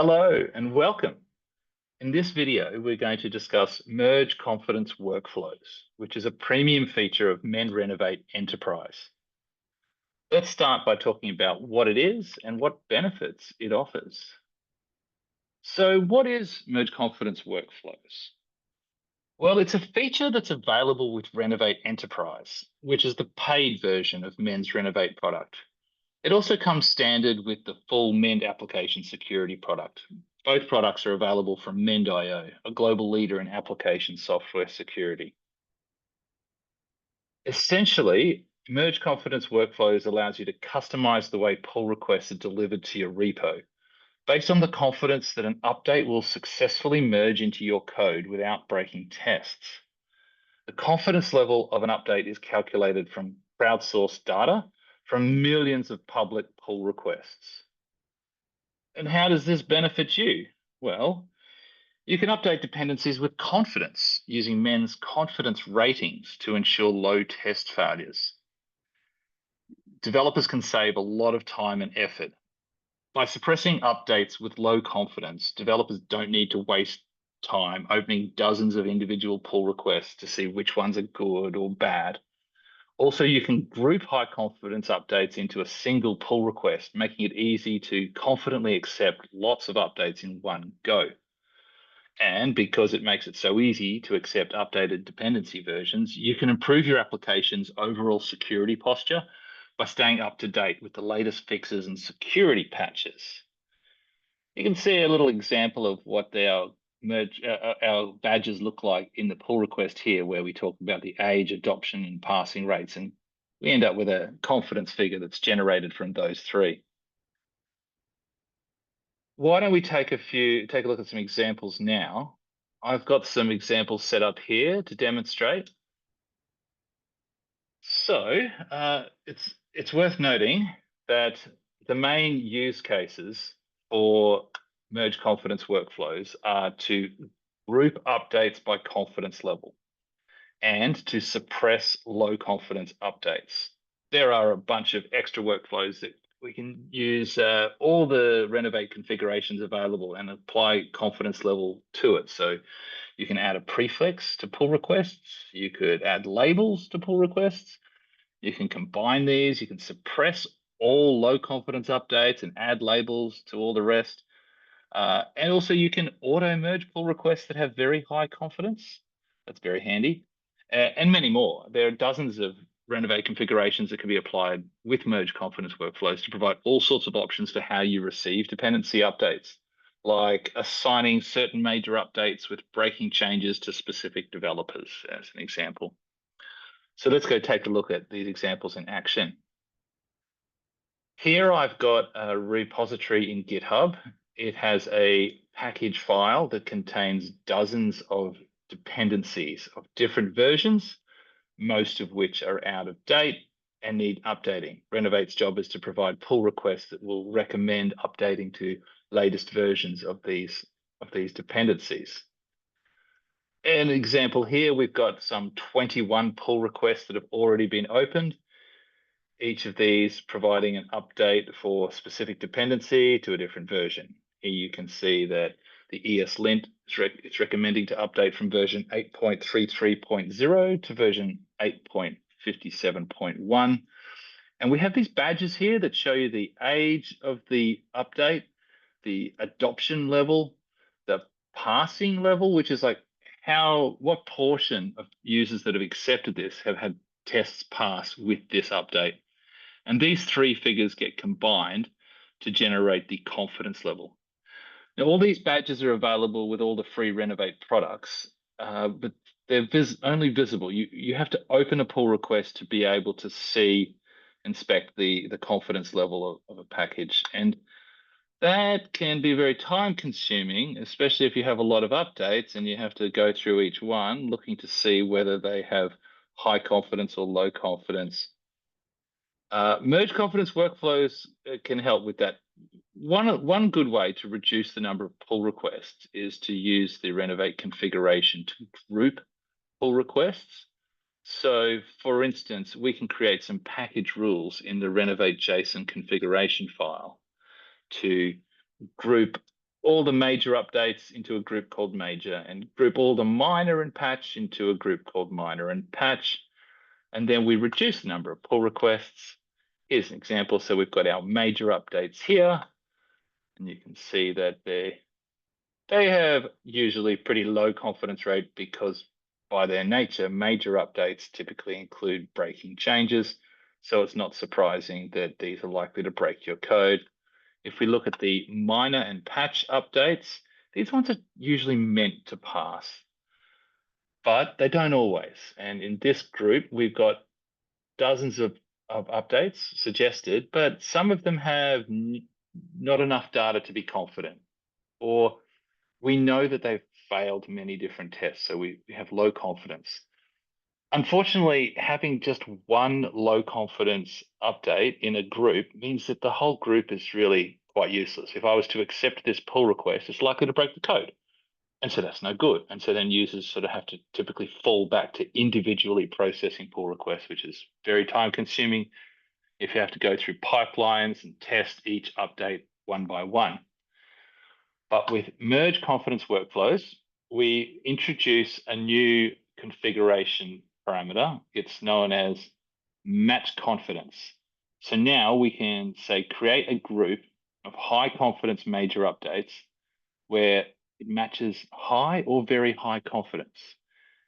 Hello and welcome. In this video, we're going to discuss merge confidence workflows, which is a premium feature of Mend Renovate Enterprise. Let's start by talking about what it is and what benefits it offers. So what is merge confidence workflows? Well, it's a feature that's available with Renovate Enterprise, which is the paid version of Mend's Renovate product. It also comes standard with the full Mend application security product. Both products are available from Mend.io, a global leader in application software security. Essentially, Merge Confidence Workflows allows you to customize the way pull requests are delivered to your repo, based on the confidence that an update will successfully merge into your code without breaking tests. The confidence level of an update is calculated from crowdsourced data from millions of public pull requests. And how does this benefit you? Well, you can update dependencies with confidence using Mend's confidence ratings to ensure low test failures. Developers can save a lot of time and effort. By suppressing updates with low confidence, developers don't need to waste time opening dozens of individual pull requests to see which ones are good or bad. Also, you can group high confidence updates into a single pull request, making it easy to confidently accept lots of updates in one go. And because it makes it so easy to accept updated dependency versions, you can improve your application's overall security posture by staying up to date with the latest fixes and security patches. You can see a little example of what our badges look like in the pull request here, where we talk about the age, adoption, and passing rates, and we end up with a confidence figure that's generated from those three. Why don't we take a look at some examples now? I've got some examples set up here to demonstrate. So it's worth noting that the main use cases for merge confidence workflows are to group updates by confidence level and to suppress low confidence updates. There are a bunch of extra workflows that we can use all the Renovate configurations available and apply confidence level to it. So you can add a prefix to pull requests. You could add labels to pull requests. You can combine these. You can suppress all low confidence updates and add labels to all the rest. And also you can auto merge pull requests that have very high confidence. That's very handy. And many more. There are dozens of Renovate configurations that can be applied with merge confidence workflows to provide all sorts of options for how you receive dependency updates, like assigning certain major updates with breaking changes to specific developers, as an example. So let's go take a look at these examples in action. Here I've got a repository in GitHub. It has a package file that contains dozens of dependencies of different versions, most of which are out of date and need updating. Renovate's job is to provide pull requests that will recommend updating to latest versions of these dependencies. An example here, we've got some 21 pull requests that have already been opened. Each of these providing an update for specific dependency to a different version. Here you can see that the ESLint is recommending to update from version 8.33.0 to version 8.57.1. And we have these badges here that show you the age of the update, the adoption level, the passing level, which is like what portion of users that have accepted this have had tests pass with this update. And these three figures get combined to generate the confidence level. Now, all these badges are available with all the free Renovate products, but they're only visible. You have to open a pull request to be able to inspect the confidence level of a package. And that can be very time consuming, especially if you have a lot of updates and you have to go through each one looking to see whether they have high confidence or low confidence. Merge confidence workflows can help with that. One good way to reduce the number of pull requests is to use the Renovate configuration to group pull requests. So for instance, we can create some package rules in the Renovate JSON configuration file to group all the major updates into a group called major, and group all the minor and patch into a group called minor and patch. And then we reduce the number of pull requests. Here's an example. So we've got our major updates here, and you can see that they have usually pretty low confidence rate because by their nature, major updates typically include breaking changes. So it's not surprising that these are likely to break your code. If we look at the minor and patch updates, these ones are usually meant to pass, but they don't always. And in this group, we've got dozens of updates suggested, but some of them have not enough data to be confident, or we know that they've failed many different tests, so we have low confidence. Unfortunately, having just one low confidence update in a group means that the whole group is really quite useless. If I was to accept this pull request, it's likely to break the code. And so that's no good. And so then users sort of have to typically fall back to individually processing pull requests, which is very time consuming if you have to go through pipelines and test each update one by one. But with merge confidence workflows, we introduce a new configuration parameter. It's known as match confidence. So now we can say create a group of high confidence major updates where it matches high or very high confidence.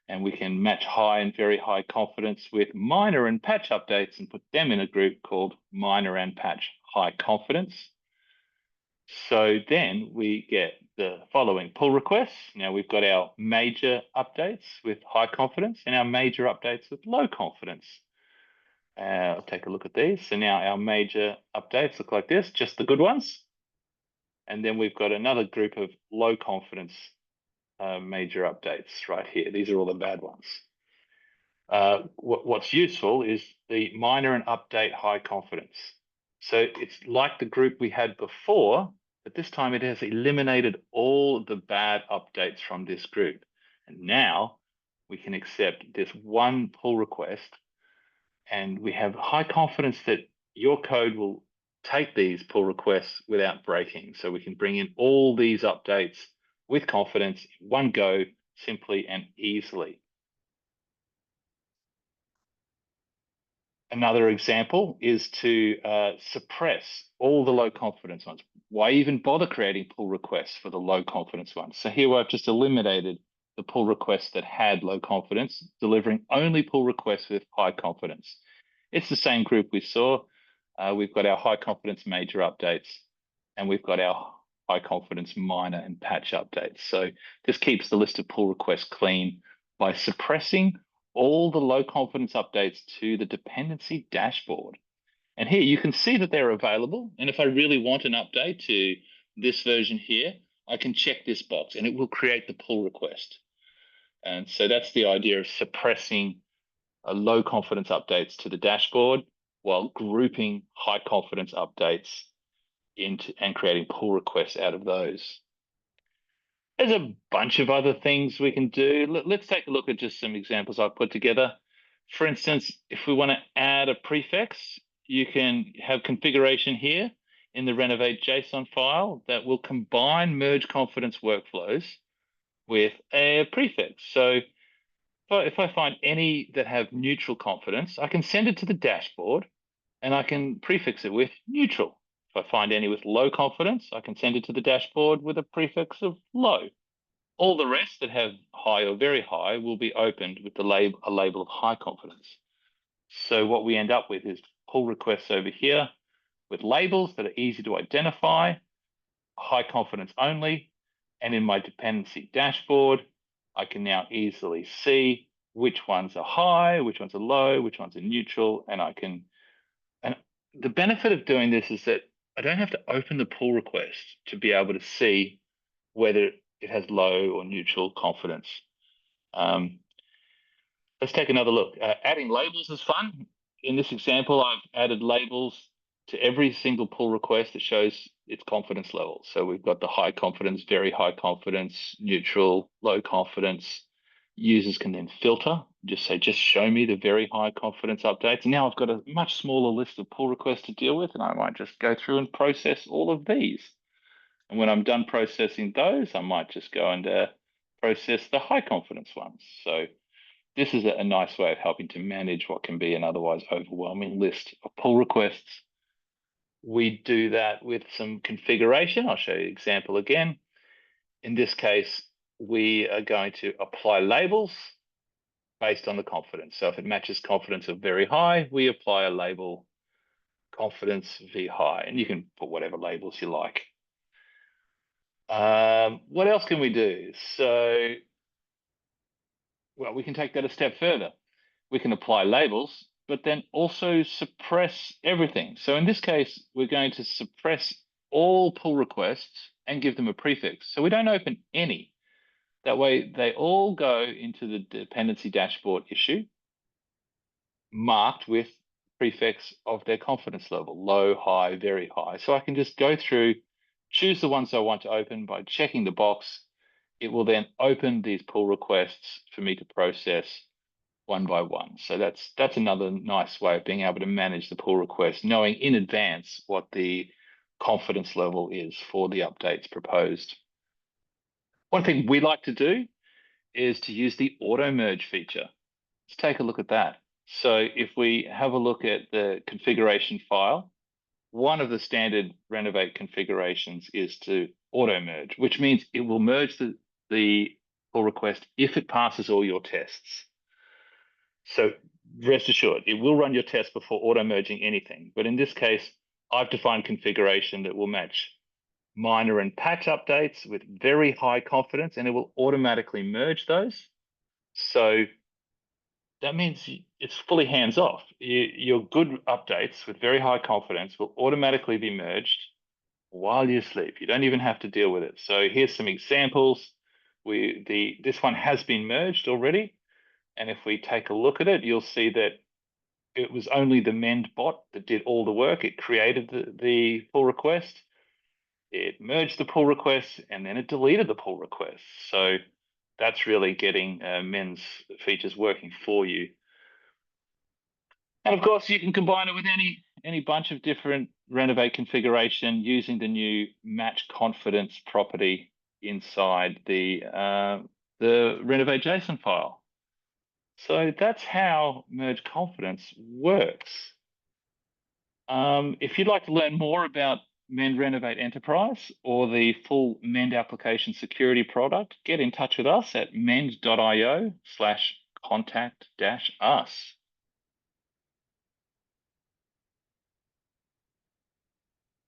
And we can match high and very high confidence with minor and patch updates and put them in a group called minor and patch high confidence. So then we get the following pull requests. Now we've got our major updates with high confidence and our major updates with low confidence. I'll take a look at these. So now our major updates look like this, just the good ones. And then we've got another group of low confidence major updates right here. These are all the bad ones. What's useful is the minor and update high confidence. So it's like the group we had before, but this time it has eliminated all the bad updates from this group. And now we can accept this one pull request, and we have high confidence that your code will take these pull requests without breaking. So we can bring in all these updates with confidence in one go, simply and easily. Another example is to suppress all the low confidence ones. Why even bother creating pull requests for the low confidence ones? So here I've just eliminated the pull requests that had low confidence, delivering only pull requests with high confidence. It's the same group we saw. We've got our high confidence major updates, and we've got our high confidence minor and patch updates. So this keeps the list of pull requests clean by suppressing all the low confidence updates to the dependency dashboard. And here you can see that they're available. And if I really want an update to this version here, I can check this box and it will create the pull request. And so that's the idea of suppressing low confidence updates to the dashboard while grouping high confidence updates into and creating pull requests out of those. There's a bunch of other things we can do. Let's take a look at just some examples I've put together. For instance, if we want to add a prefix, you can have configuration here in the Renovate JSON file that will combine merge confidence workflows with a prefix. So if I find any that have neutral confidence, I can send it to the dashboard and I can prefix it with neutral. If I find any with low confidence, I can send it to the dashboard with a prefix of low. All the rest that have high or very high will be opened with a label of high confidence. So what we end up with is pull requests over here with labels that are easy to identify, high confidence only, and in my dependency dashboard, I can now easily see which ones are high, which ones are low, which ones are neutral, and the benefit of doing this is that I don't have to open the pull request to be able to see whether it has low or neutral confidence. Let's take another look. Adding labels is fun. In this example, I've added labels to every single pull request that shows its confidence level. So we've got the high confidence, very high confidence, neutral, low confidence. Users can then filter, just say, just show me the very high confidence updates. And now I've got a much smaller list of pull requests to deal with, and I might just go through and process all of these. And when I'm done processing those, I might just go and process the high confidence ones. So this is a nice way of helping to manage what can be an otherwise overwhelming list of pull requests. We do that with some configuration. I'll show you an example again. In this case, we are going to apply labels based on the confidence. So if it matches confidence of very high, we apply a label confidence V high, and you can put whatever labels you like. What else can we do? So, well, we can take that a step further. We can apply labels, but then also suppress everything. So in this case, we're going to suppress all pull requests and give them a prefix. So we don't open any. That way they all go into the dependency dashboard issue marked with prefix of their confidence level, low, high, very high. So I can just go through, choose the ones I want to open by checking the box. It will then open these pull requests for me to process one by one. So that's another nice way of being able to manage the pull request, knowing in advance what the confidence level is for the updates proposed. One thing we like to do is to use the auto merge feature. Let's take a look at that. So if we have a look at the configuration file, one of the standard Renovate configurations is to auto merge, which means it will merge the pull request if it passes all your tests. So rest assured, it will run your test before auto merging anything. But in this case, I've defined configuration that will match minor and patch updates with very high confidence, and it will automatically merge those. So that means it's fully hands off. Your good updates with very high confidence will automatically be merged while you sleep. You don't even have to deal with it. So here's some examples. This one has been merged already. And if we take a look at it, you'll see that it was only the Mend bot that did all the work. It created the pull request, it merged the pull requests, and then it deleted the pull requests. So that's really getting Mend's features working for you. And of course, you can combine it with any bunch of different Renovate configuration using the new match confidence property inside the Renovate JSON file. So that's how merge confidence works. If you'd like to learn more about Mend Renovate Enterprise or the full Mend application security product, get in touch with us at mend.io/contact-us.